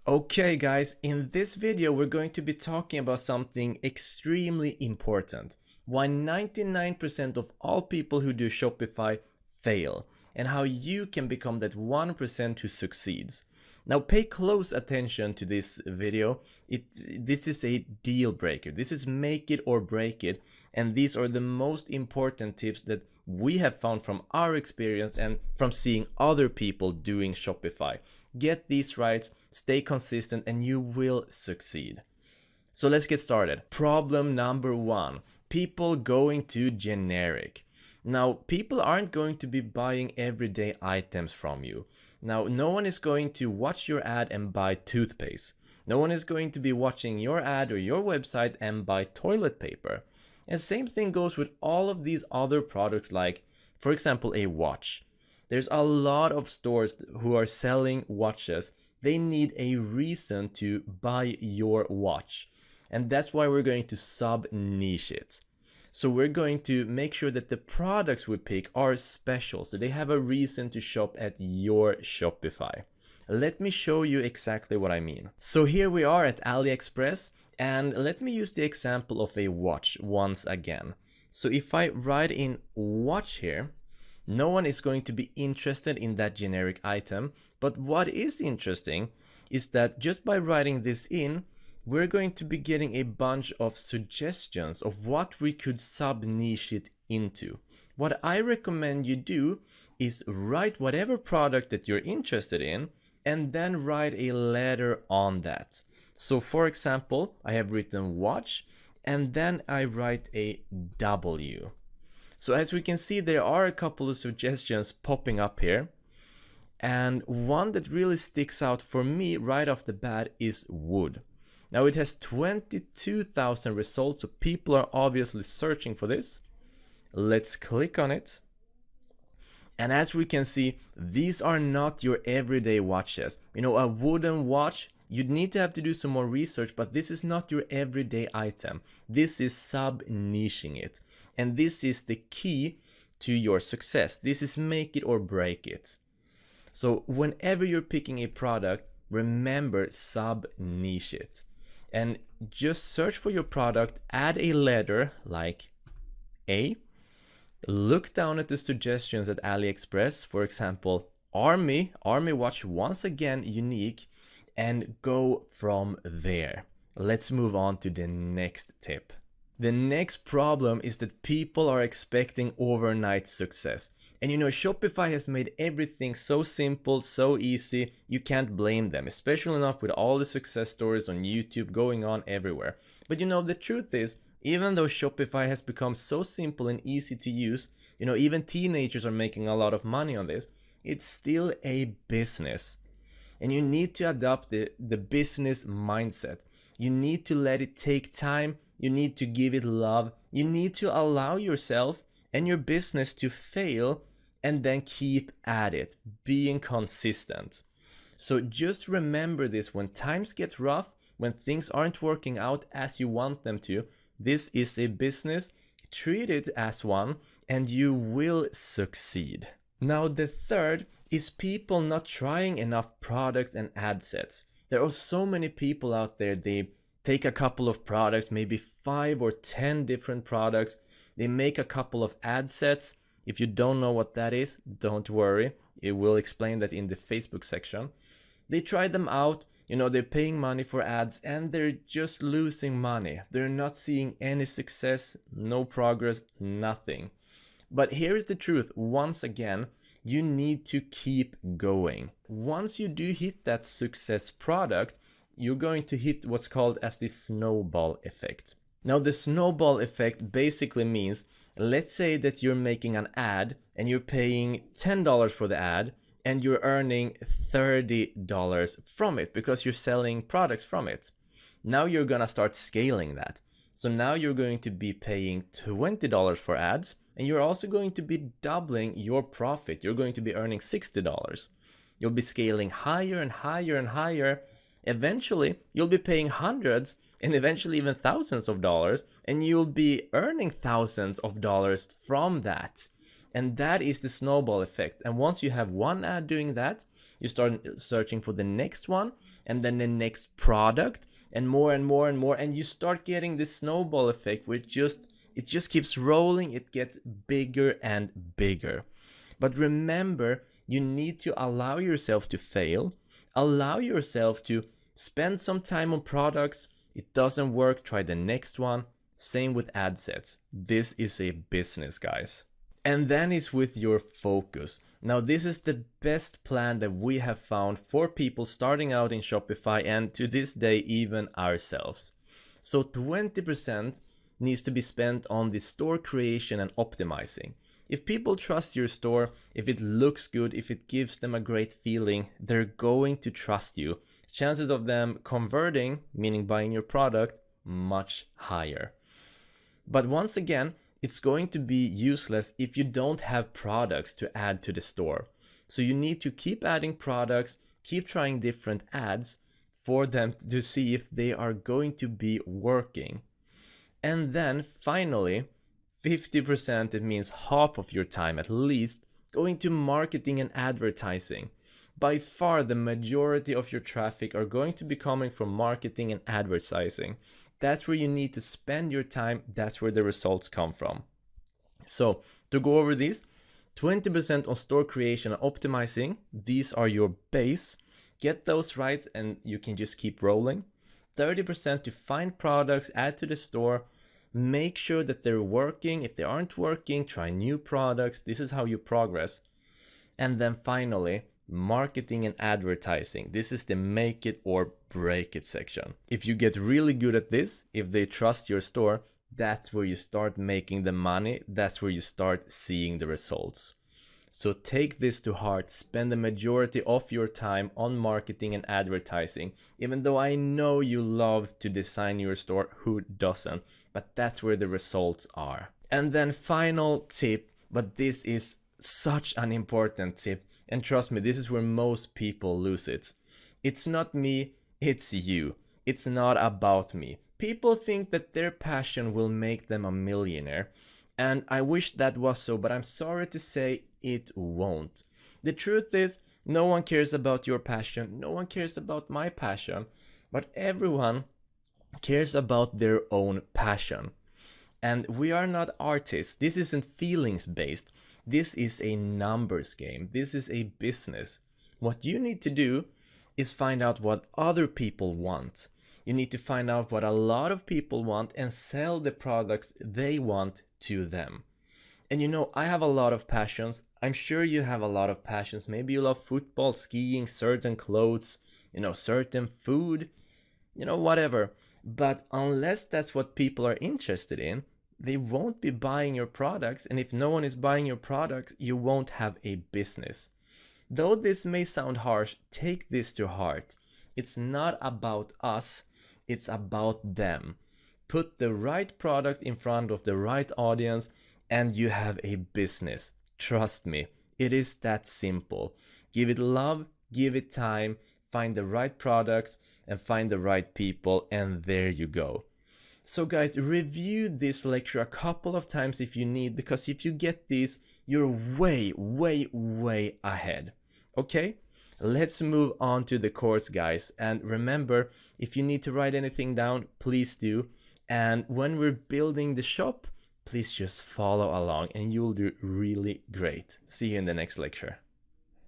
Okay guys, in this video we're going to be talking about something extremely important. Why 99% of all people who do Shopify fail, and how you can become that 1% who succeeds. Now pay close attention to this video. This is a deal breaker. This is make it or break it, and these are the most important tips that we have found from our experience and from seeing other people doing Shopify. Get these right, stay consistent, and you will succeed. So let's get started. Problem number 1, people going to generic. Now, people aren't going to be buying everyday items from you. Now, no one is going to watch your ad and buy toothpaste. No one is going to be watching your ad or your website and buy toilet paper. And same thing goes with all of these other products, like, for example, a watch. There's a lot of stores who are selling watches. They need a reason to buy your watch. And that's why we're going to sub-niche it. So we're going to make sure that the products we pick are special, so they have a reason to shop at your Shopify. Let me show you exactly what I mean. So here we are at AliExpress, and let me use the example of a watch once again. So if I write in watch here, no one is going to be interested in that generic item, but what is interesting is that just by writing this in, we're going to be getting a bunch of suggestions of what we could sub-niche it into. What I recommend you do is write whatever product that you're interested in and then write a letter on that. So for example, I have written watch and then I write a W. So as we can see, there are a couple of suggestions popping up here. And one that really sticks out for me right off the bat is wood. Now it has 22,000 results, so people are obviously searching for this. Let's click on it. And as we can see, these are not your everyday watches. You know, a wooden watch, you'd need to have to do some more research, but this is not your everyday item. This is sub-niching it. And this is the key to your success. This is make it or break it. So whenever you're picking a product, remember sub-niche it. And just search for your product, add a letter like A, look down at the suggestions at AliExpress, for example, Army watch, once again unique, and go from there. Let's move on to the next tip. The next problem is that people are expecting overnight success. And you know, Shopify has made everything so simple, so easy, you can't blame them, especially not with all the success stories on YouTube going on everywhere. But you know, the truth is, even though Shopify has become so simple and easy to use, you know, even teenagers are making a lot of money on this, it's still a business. And you need to adopt the business mindset. You need to let it take time. You need to give it love. You need to allow yourself and your business to fail and then keep at it, being consistent. So just remember this: when times get rough, when things aren't working out as you want them to, this is a business. Treat it as one and you will succeed. Now the third is people not trying enough products and ad sets. There are so many people out there, they take a couple of products, maybe 5 or 10 different products. They make a couple of ad sets. If you don't know what that is, don't worry. It will explain that in the Facebook section. They try them out. You know, they're paying money for ads and they're just losing money. They're not seeing any success, no progress, nothing. But here is the truth. Once again, you need to keep going. Once you do hit that success product, you're going to hit what's called as the snowball effect. Now the snowball effect basically means, let's say that you're making an ad and you're paying $10 for the ad and you're earning $30 from it because you're selling products from it. Now you're gonna start scaling that. So now you're going to be paying $20 for ads and you're also going to be doubling your profit. You're going to be earning $60. You'll be scaling higher and higher and higher. Eventually, you'll be paying hundreds and eventually even thousands of dollars, and you'll be earning thousands of dollars from that. And that is the snowball effect. And once you have one ad doing that, You start searching for the next one, and then the next product, and more and more and more, and you start getting this snowball effect where it just keeps rolling. It gets bigger and bigger. But remember, you need to allow yourself to fail, allow yourself to spend some time on products. It doesn't work, try the next one. Same with ad sets. This is a business, guys. And then it's with your focus. Now, this is the best plan that we have found for people starting out in Shopify, and to this day, even ourselves. So 20% needs to be spent on the store creation and optimizing. If people trust your store, if it looks good, if it gives them a great feeling, they're going to trust you. Chances of them converting, meaning buying your product, much higher. But once again, it's going to be useless if you don't have products to add to the store. So you need to keep adding products, keep trying different ads for them to see if they are going to be working. And then finally, 50%, it means half of your time at least, going to marketing and advertising. By far, the majority of your traffic are going to be coming from marketing and advertising. That's where you need to spend your time. That's where the results come from. So to go over these, 20% on store creation and optimizing. These are your base. Get those right and you can just keep rolling. 30% to find products, add to the store. Make sure that they're working. If they aren't working, try new products. This is how you progress. And then finally, marketing and advertising. This is the make it or break it section. If you get really good at this, if they trust your store, that's where you start making the money. That's where you start seeing the results. So take this to heart. Spend the majority of your time on marketing and advertising. Even though I know you love to design your store, who doesn't? But that's where the results are. And then final tip, but this is such an important tip. And trust me, this is where most people lose it. It's not me, it's you. It's not about me. People think that their passion will make them a millionaire. And I wish that was so, but I'm sorry to say it won't. The truth is, no one cares about your passion. No one cares about my passion. But everyone cares about their own passion. And we are not artists. This isn't feelings based. This is a numbers game. This is a business. What you need to do is find out what other people want. You need to find out what a lot of people want and sell the products they want to them. And you know, I have a lot of passions. I'm sure you have a lot of passions. Maybe you love football, skiing, certain clothes, certain food, whatever. But unless that's what people are interested in, they won't be buying your products. And if no one is buying your products, you won't have a business. Though this may sound harsh, take this to heart. It's not about us, it's about them. Put the right product in front of the right audience and you have a business. Trust me, it is that simple. Give it love, give it time, find the right products and find the right people, and there you go. So guys, review this lecture a couple of times if you need, because if you get these, you're way, way, way ahead. Okay? Let's move on to the course, guys. And remember, if you need to write anything down, please do. And when we're building the shop, please just follow along and you'll do really great. See you in the next lecture.